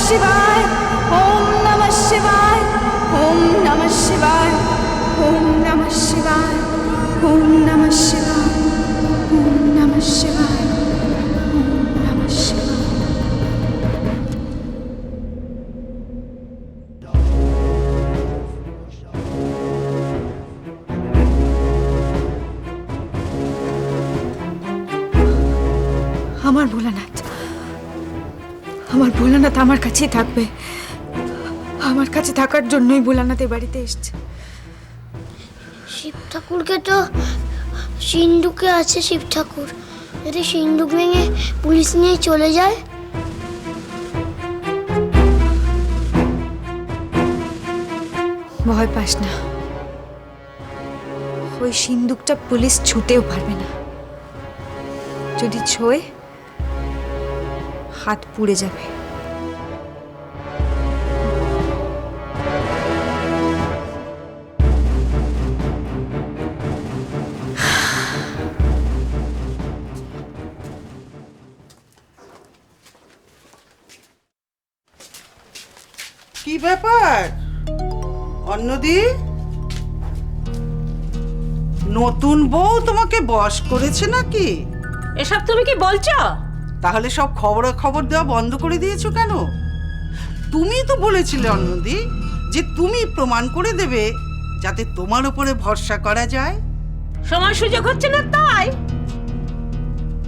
শিবায়, ওম নমঃ শিবায়, ওম নমঃ শিবায়, ওম নমঃ শিবায়, ওম নমঃ শিবায়, ওম নমঃ শিবায়, ওম নমঃ শিবায়। আমার ভোলানাথ, আমার ভোলানাথ আমার কাছেই থাকবে। আমার কাছে থাকার জন্যই ভোলানাথ এ বাড়িতে এসছে। শিব ঠাকুরকে তো সিন্ধুকে আছে শিব ঠাকুর, যদি সিন্ধুক ভেঙে পুলিশ নিয়ে চলে যায়। ভয় পাস না, ওই সিন্দুকটা পুলিশ ছুঁতেও পারবে না। যদি ছোঁয় হাত পুড়ে যাবে। কি ব্যাপার অন্যদি? নতুন বউ তোমাকে বশ করেছে নাকি? এসব তুমি কি বলছো? তাহলে সব খবর দেওয়া বন্ধ করে দিয়েছো কেন? তুমি তো বলেছিলে অন্যদি যে তুমি প্রমাণ করে দেবে যাতে তোমার উপরে ভরসা করা যায়। সময় সুযোগ হচ্ছে না তাই?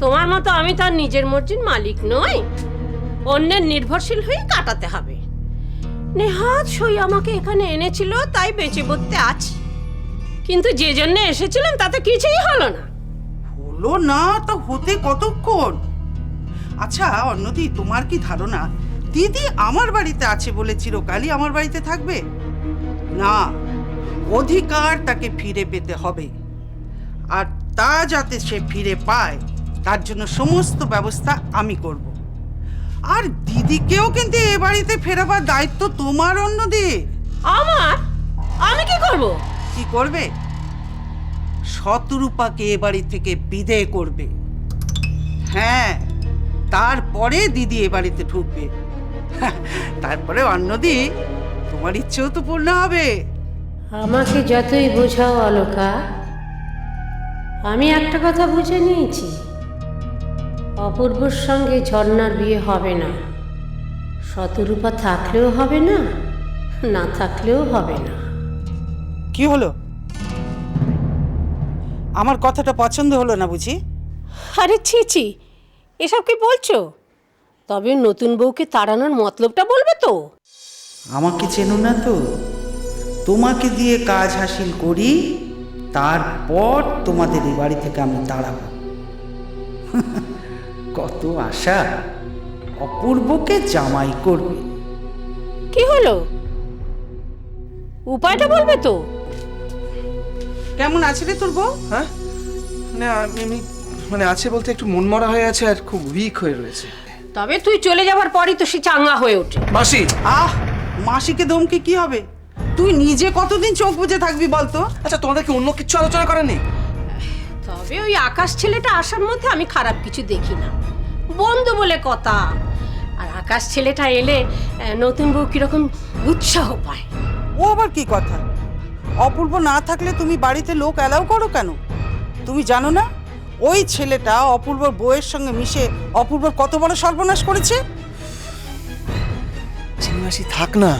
তোমার মতো আমি তার নিজের মর্জির মালিক নই, অন্যের নির্ভরশীল হয়ে কাটাতে হবে। নেহাত সই আমাকে এখানে এনেছিল তাই বেঁচে বলতে আছি, কিন্তু যে জন্য এসেছিলাম তাতে কিছুই হলো না। হলো না তো হতে কতক্ষণ? আচ্ছা অন্যদি, তোমার কি ধারণা দিদি আমার বাড়িতে আছে বলে চিরকালই আমার বাড়িতে থাকবে? না, অধিকার তাকে ফিরে পেতে হবে, আর তা যাতে সে ফিরে পায় তার জন্য সমস্ত ব্যবস্থা আমি করব। আর দিদিকেও কিন্তু এ বাড়িতে ফেরাবার দায়িত্ব তোমার অন্যদি। আমার? আমি কি করব? কি করবে? শতরূপাকে এ বাড়ি থেকে বিদেয় করবে। হ্যাঁ, তারপরে দিদি এ বাড়িতে ঢুকবে। তারপরে অন্যদি তোমার ইচ্ছেও তো পূর্ণ হবে। আমাকে যতই বোঝাও অলকা, আমি একটা কথা বুঝে নিয়েছি, অপূর্বর সঙ্গে ঝর্ণার বিয়ে হবে না। শতরূপা থাকলেও হবে না, না থাকলেও হবে না। কি হলো? আমার কথাটা পছন্দ হলো না বুঝি? আরে ছি ছি, এসব কি বলছো? তবে নতুন বউকে তাড়ানোর মতলবটা বলবে তো? আমাকে চেনো না তো? তোমাকে দিয়ে কাজ হাসিল করি, তারপর তোমাদের এই বাড়ি থেকে আমি তাড়াবো। কত আশা, অপূর্বকে জামাই করবে। কি হলো, উপায়টা বলবে তো? কেমন আছে রে তোর বউ? হ্যাঁ, মানে আমি মানে আছে বলতে একটু মনমরা হয়ে আছে আর খুব উইক হয়ে রয়েছে। তবে তুই চলে যাবার পরই তো সে চাঙ্গা হয়ে ওঠে। মাসি! মাসিকে ধমকে কি হবে? তুই নিজে কতদিন চোখ বুজে থাকবি বলতো? আচ্ছা, তোমাদেরকে অন্য কিছু আলোচনা করেনি? তবে ওই আকাশ ছেলেটা আসার মধ্যে আমি খারাপ কিছু দেখি না, বন্ধু বলে কথা। আর আকাশ ছেলেটা এলে নতুন বউ কিরকম উৎসাহ পায়। ও আবার কি কথা? অপূর্ব না থাকলে তুমি বাড়িতে লোক অ্যালাউ করো কেন? তুমি জানো না ওই ছেলেটা অপূর্বর বউয়ের সঙ্গে মিশে অপূর্বর কত বড় সর্বনাশ করেছে? মাসি থাক না,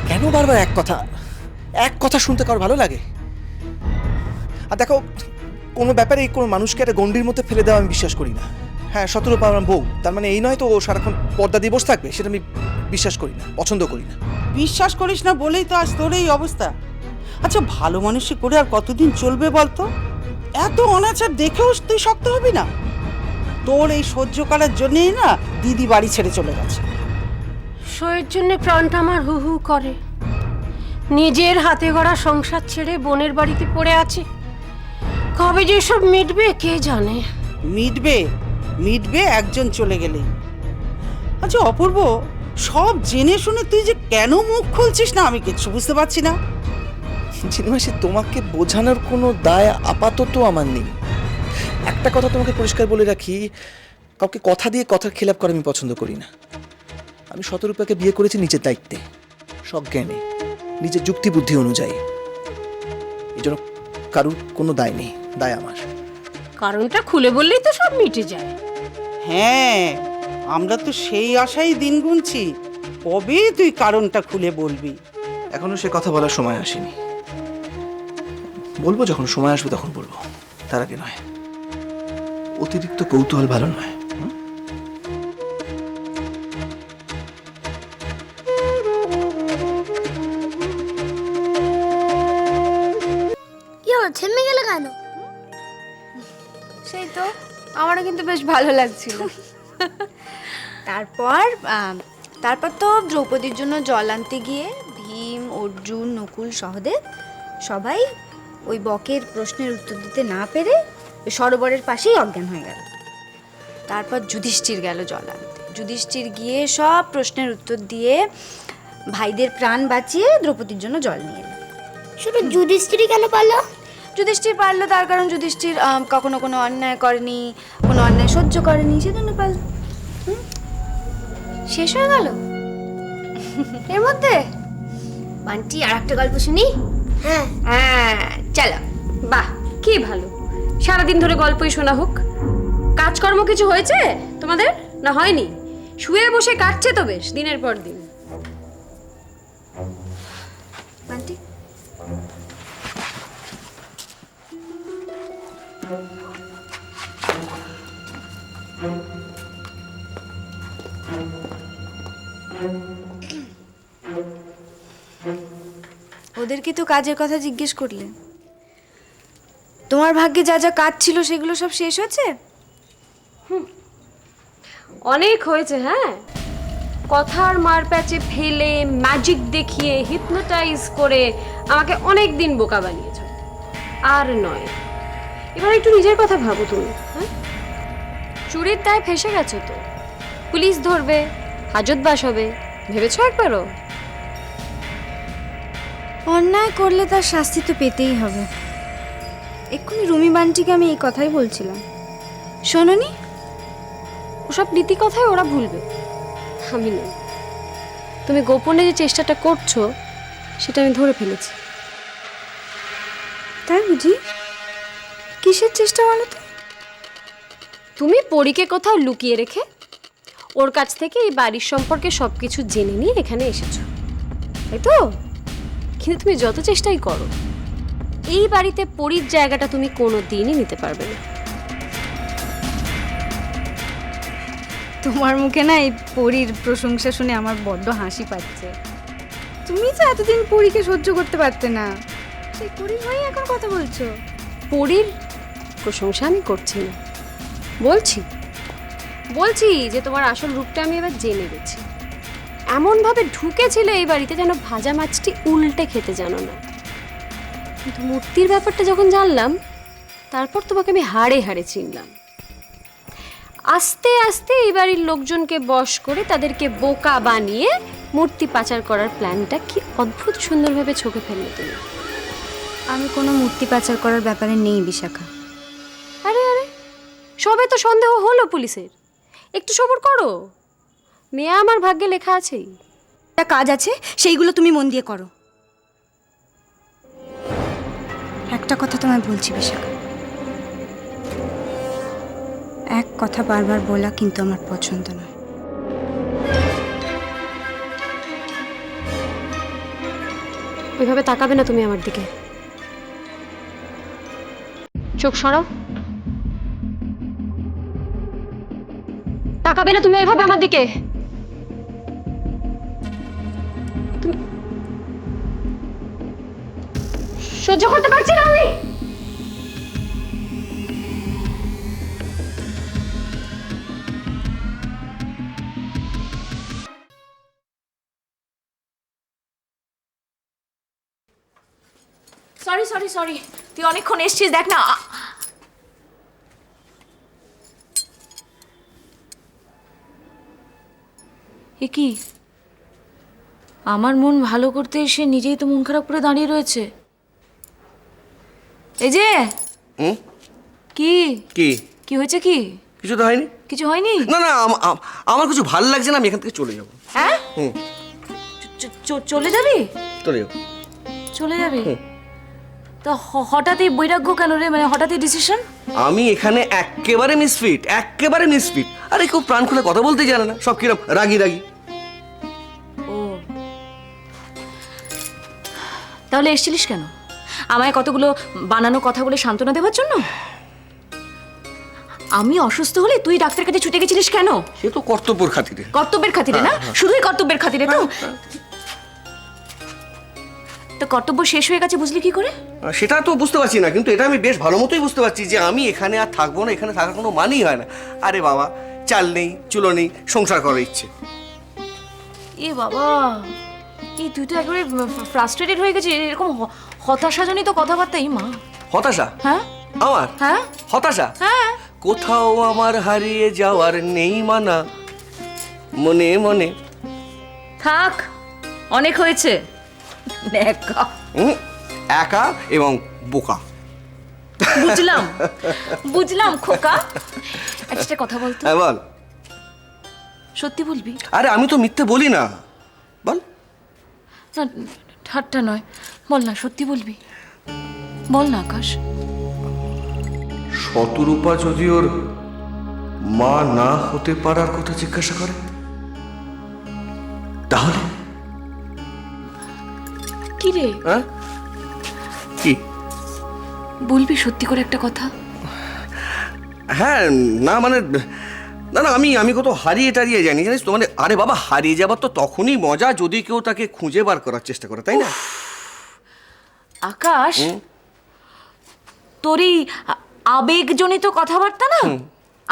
কেন বারবার এক কথা শুনতে কার ভালো লাগে? আর দেখো, কোনো ব্যাপারে কোনো মানুষকে একটা গণ্ডির মধ্যে ফেলে দেওয়া আমি বিশ্বাস করি না। হ্যাঁ, শতরূপা আমার বউ, তার মানে এই নয় তো ও সারাক্ষণ পর্দা দিয়ে বসে থাকবে, সেটা আমি বিশ্বাস করি না, পছন্দ করি না। বিশ্বাস করিস না বলেই তো আজ তোর এই অবস্থা। আচ্ছা, ভালো মানুষই করে আর কতদিন চলবে বলতো? এত অনাচার দেখেও তুই শক্ত হবি না? তোর এই সহ্য করার জন্যই না দিদি বাড়ি ছেড়ে চলে গেছে। সয়ের জন্য প্রাণটা আমার হু হু করে। নিজের হাতে গড়া সংসার ছেড়ে বোনের বাড়িতে পড়ে আছে, কবে যে সব মিটবে কে জানে। মিটবে একজন চলে গেলে। আচ্ছা অপূর্ব, সব জেনে শুনে তুই যে কেন মুখ খুলছিস না আমি কিছু বুঝতে পারছি না। মাসি, তোমাকে বোঝানোর কোনো দায় আপাতত আমার নেই। একটা কথা তোমাকে পরিষ্কার বলে রাখি, কাউকে কথা দিয়ে কথার খেলাপ করা আমি পছন্দ করি না। আমি শতরূপাকে বিয়ে করেছি নিজের দায়িত্বে, সজ্ঞানে, নিজের যুক্তি বুদ্ধি অনুযায়ী। এই জন্য কারুর কোনো দায় নেই, দায় আমার। কারণটা খুলে বললেই তো সব মিটে যায়। হ্যাঁ, আমরা তো সেই আশাই দিন গুনছি, কবে তুই কারণটা খুলে বলবি। এখনো সে কথা বলার সময় আসেনি, বলবো যখন সময় আসবে তখন বলবো, তার আগে নয়। অতিরিক্ত কৌতূহল ভালো নয়। কি হলো, থেমে গেলে কেন? সেই তো আমারও কিন্তু বেশ ভালো লাগছিল। তারপর তারপর তো দ্রৌপদীর জন্য জল আনতে গিয়ে ভীম, অর্জুন, নকুল, সহদেব সবাই ওই বকের প্রশ্নের উত্তর দিতে না পেরে ওই সরোবরের পাশেই অজ্ঞান হয়ে গেল। তারপর যুধিষ্ঠির গেল জল আনতে। যুধিষ্ঠির গিয়ে সব প্রশ্নের উত্তর দিয়ে ভাইদের প্রাণ বাঁচিয়ে দ্রৌপদীর জন্য জল নিয়ে এলো। শুধু যুধিষ্ঠিরই কেন পারলো? যুধিষ্ঠির পারলো তার কারণ যুধিষ্ঠির কখনো কোনো অন্যায় করেনি, কোনো অন্যায় সহ্য করেনি, সেজন্য পারলো। শেষ হয়ে গেল এর মধ্যে। বান্টি, আর একটা গল্প শুনি? হ্যাঁ, হ্যাঁ চলো। বাহ, কি ভালো, সারাদিন ধরে গল্পই শোনা হোক। কাজকর্ম কিছু হয়েছে তোমাদের, না হয়নি? শুয়ে বসে কাটছে তো বেশ দিনের পর দিন। বান্টি, ওদেরকে তো কাজের কথা জিজ্ঞেস করলে। তোমার ভাগ্যে যা যা কাজ ছিল সেগুলো সব শেষ হয়েছে? অনেক হয়েছে। হ্যাঁ, কথার মার প্যাচে ফেলে, ম্যাজিক দেখিয়ে, হিপনোটাইজ করে আমাকে অনেক দিন বোকা বানিয়েছ। আর নয়, এবার একটু নিজের কথা ভাবো তুমি। হ্যাঁ, চুরির দায় ফেসে গেছো তো, পুলিশ ধরবে, হাজতবাস হবে, ভেবেছো একবারও? অন্যায় করলে তার শাস্তি তো পেতেই হবে। এক্ষুনি রুমি বান্টিকে আমি এই কথাই বলছিলাম, শোনোনি? ওসব নীতি কথাই ওরা ভুলবে, আমি নই। তুমি গোপনে যে চেষ্টাটা করছো সেটা আমি ধরে ফেলেছি। তাই বুঝি? কিসের চেষ্টা বলো তো? তুমি পরীকে কোথাও লুকিয়ে রেখে ওর কাছ থেকে এই বাড়ির সম্পর্কে সবকিছু জেনে নিয়ে এখানে এসেছো, তাই তো? কিন্তু তুমি যত চেষ্টাই করো, এই বাড়িতে পরীর জায়গাটা তুমি কোনো দিনই নিতে পারবে না। তোমার মুখে না এই পরীর প্রশংসা শুনে আমার বড্ড হাসি পাচ্ছে। তুমি তো এতদিন পরীকে সহ্য করতে পারতে না, সেই পরীর হয়ে এখন কথা বলছো। পরীর প্রশংসা আমি করছি না, বলছি যে তোমার আসল রূপটা আমি এবার জেনে গেছি। এমনভাবে ঢুকেছিলে এই বাড়িতে যেন ভাজা মাছটি উল্টে খেতে জানো না। কিন্তু মূর্তির ব্যাপারটা যখন জানলাম, তারপর তোমাকে আমি হাড়ে হাড়ে চিনলাম। আস্তে আস্তে এই বাড়ির লোকজনকে বশ করে তাদেরকে বোকা বানিয়ে মূর্তি পাচার করার প্ল্যানটা কি অদ্ভুত সুন্দরভাবে ছকে ফেললে তুমি। আমি কোনো মূর্তি পাচার করার ব্যাপারে নেই বিশাখা। আরে আরে, সবে তো সন্দেহ হলো পুলিশের, একটু সবর করো। মেয়ে আমার ভাগ্যে লেখা আছেই। একটা কাজ আছে, সেইগুলো তুমি মন দিয়ে করো। একটা কথা তোমায় বলছি বিশাখা, এক কথা বারবার বলা কিন্তু আমার পছন্দ নয়। ওইভাবে তাকাবে না তুমি আমার দিকে, চোখ সরাও। তাকাবে না তুমি এভাবে আমার দিকে। সহ্য করতে পারছি না আমি। সরি সরি সরি, তুই অনেকক্ষণ এসছিস, দেখ না। এ কি, আমার মন ভালো করতে এসে নিজেই তো মন খারাপ করে দাঁড়িয়ে রয়েছে। এই যে কি কি কি হয়েছে? কি কিছু তো হয়নি। কিছু হয়নি? না না আমার কিছু ভালো লাগছে না, আমি এখান থেকে চলে যাবো। হ্যাঁ, হুম। চলে যাবি? চলে যাও। চলে যাবি? তা হঠাৎই বৈরাগ্য কেন রে, মানে হঠাৎই ডিসিশন? আমি এখানে একেবারে মিসফিট। আরে কেউ প্রাণ খুলে কথা বলতে জানে না, সব কিরম রাগি। ও, তাহলে এসেছিলিস কেন? আমায় কতগুলো বানানো কথা বলে সান্ত্বনা দেওয়ার জন্য? আমি অসুস্থ হলে তুই ডাক্তার কাছে ছুটে গেছিলিস কেন? সে তো কর্তব্যের খাতিরে। কর্তব্যের খাতিরে না? শুধুই কর্তব্যের খাতিরে তো? তো কর্তব্য শেষ হয়ে গেছে বুঝলি কি করে? সেটা তো বুঝতে পারছি না, কিন্তু এটা আমি বেশ ভালো মতোই বুঝতে পারছি যে আমি এখানে আর থাকবো না, এখানে থাকার কোনো মানেই হয় না। আরে বাবা, চাল নেই চুলো নেই, সংসার করার ইচ্ছে। এ বাবা, এই তুই তো একেবারে ফ্রাস্ট্রেটেড হয়ে গেছিস, এরকম হতাশাজনিত কথাবার্তা। এই মা, হতাশা? হ্যাঁ আমার? হ্যাঁ হতাশা? হ্যাঁ। কোথাও আমার হারিয়ে যাওয়ার নেই মানা, মনে মনে। থাক, অনেক হয়েছে। নেকা। একা এবং বোকা। বুঝলাম খোকা। একটা কথা বলতো। হ্যাঁ বল। সত্যি বলবি? আরে আমি তো মিথ্যে বলি না, বল। না, ঠাট্টা নয়, বল না, সত্যি বলবি? বল না আকাশ। শতরূপা যদি ওর মা না হতে পারার কথা জিজ্ঞাসা করে, তাহলে কি রে? হ্যাঁ কি বলবি সত্যি করে একটা কথা? হ্যাঁ, না মানে না আমি কত হারিয়ে টারিয়ে জানি জানিস তো, মানে আরে বাবা, হারিয়ে যাবার তো তখনই মজা যদি কেউ তাকে খুঁজে বার করার চেষ্টা করে, তাই না? আকাশ, তোর এই আবেগজনিত কথাবার্তা না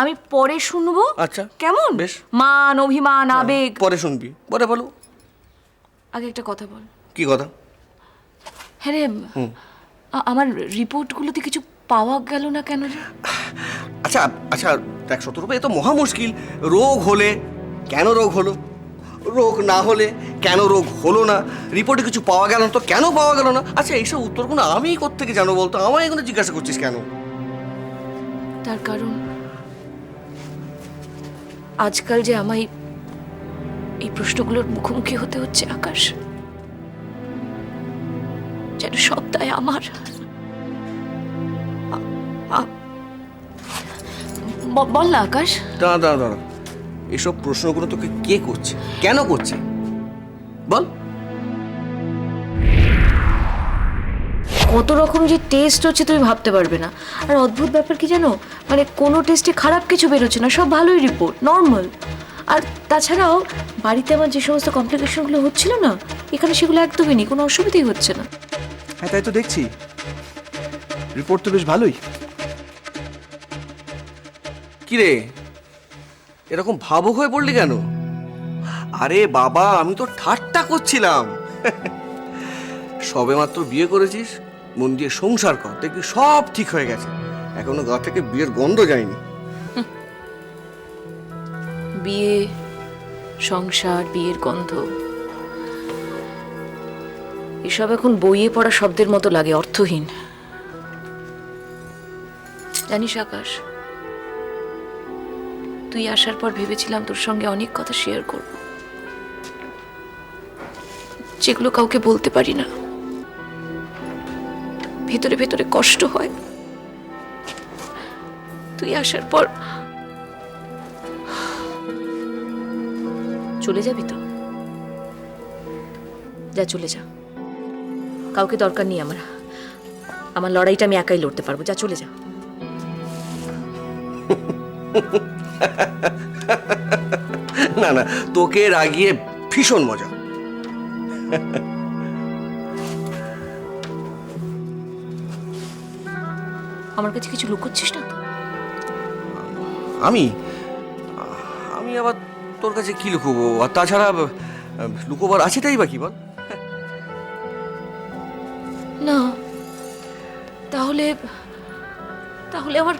আমি পরে শুনবো। আচ্ছা, কেমন? বেশ। মান, অভিমান, আবেগ পরে শুনবি, পরে বলো। আগে একটা কথা বল। কি কথা? হ্যাঁ রে, আমার রিপোর্টগুলোতে কিছু পাওয়া গেল না কেন রে? আচ্ছা দেখ শতরূপা, এ তো মহা মুশকিল। রোগ হলে কেন রোগ হলো, রোগ না হলে কেন রোগ হলো না, রিপোর্টে কিছু পাওয়া গেল না তো কেন পাওয়া গেল না। আচ্ছা, এইসব উত্তরগুলো আমি কোত্থেকে জানো বলতো? আমায় এগুলো জিজ্ঞাসা করছিস কেন? তার কারণ আজকাল যে আমায় এই প্রশ্নগুলোর মুখোমুখি হতে হচ্ছে আকাশ, যেন সব দায় আমার। বল না আকাশ। দাঁড়া, এসব প্রশ্নগুলো তোকে কে করছে, কেন করছে বল? কত রকম যে টেস্ট হচ্ছে তুমি ভাবতে পারবে না। আর অদ্ভুত ব্যাপার কি জানো, মানে কোনো টেস্টে খারাপ কিছু বেরোচ্ছে না, সব ভালোই রিপোর্ট, নর্মাল। আর তাছাড়াও বাড়িতে আমার যে সমস্ত কমপ্লিকেশনগুলো হচ্ছিল না, এখানে সেগুলো একদমই নেই, কোনো অসুবিধাই হচ্ছে না। হ্যাঁ, তাই তো দেখছি, রিপোর্ট তো বেশ ভালোই। কি রে, এরকম ভাবুক হয়ে পড়লি কেন? আরে বাবা, আমি তো ঠাট্টা করছিলাম। সবেমাত্র বিয়ে করেছিস, মন দিয়ে সংসার কর, দেখবি সব ঠিক হয়ে গেছে। এখনো গা থেকে বিয়ের গন্ধ যায়নি। বিয়ে, সংসার, বিয়ের গন্ধ, এসব এখন বইয়ে পড়া শব্দের মতো লাগে, অর্থহীন। জানিস আকাশ, তুই আসার পর ভেবেছিলাম তোর সঙ্গে অনেক কথা শেয়ার করব, যেগুলো কাউকে বলতে পারি না, ভেতরে ভেতরে কষ্ট হয়। তুই আসার পর চলে যাবি তো? যা, চলে যা, কাউকে দরকার নেই আমার। আমার লড়াইটা আমি একাই লড়তে পারবো, যা চলে যা। না, তোকে রাগিয়ে ভীষণ মজা। আমার কাছে কিছু লুকোচ্ছিস না তো? আমি আবার তোর কাছে কি লুকোবো? আর তাছাড়া লুকোবার আছে তাই বা কি বল? না, তাহলে আমার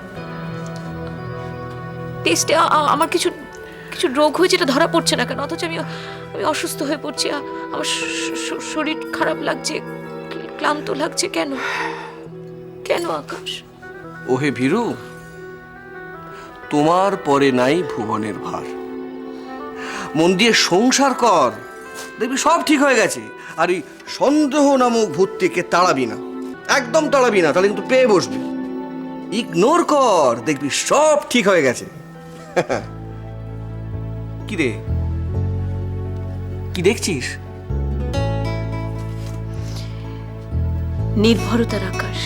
টেস্টে আমার কিছু রোগ হয়েছে, এটা ধরা পড়ছে না কেন? অথচ আমি অসুস্থ হয়ে পড়ছি, আমার শরীর খারাপ লাগছে, ক্লান্ত লাগছে, কেন আকাশ? ওহে ভীরু, তোমার পরে নাই ভুবনের ভার, মন দিয়ে সংসার কর, দেখবি সব ঠিক হয়ে গেছে। আর এই সন্দেহ নামক ভূতটিকে তাড়াবি না, একদম তাড়াবি না, তাহলে কিন্তু পেয়ে বসবি। ইগনোর কর, দেখবি সব ঠিক হয়ে গেছে। কি রে, কি দেখছিস? নির্ভরতার আকাশ।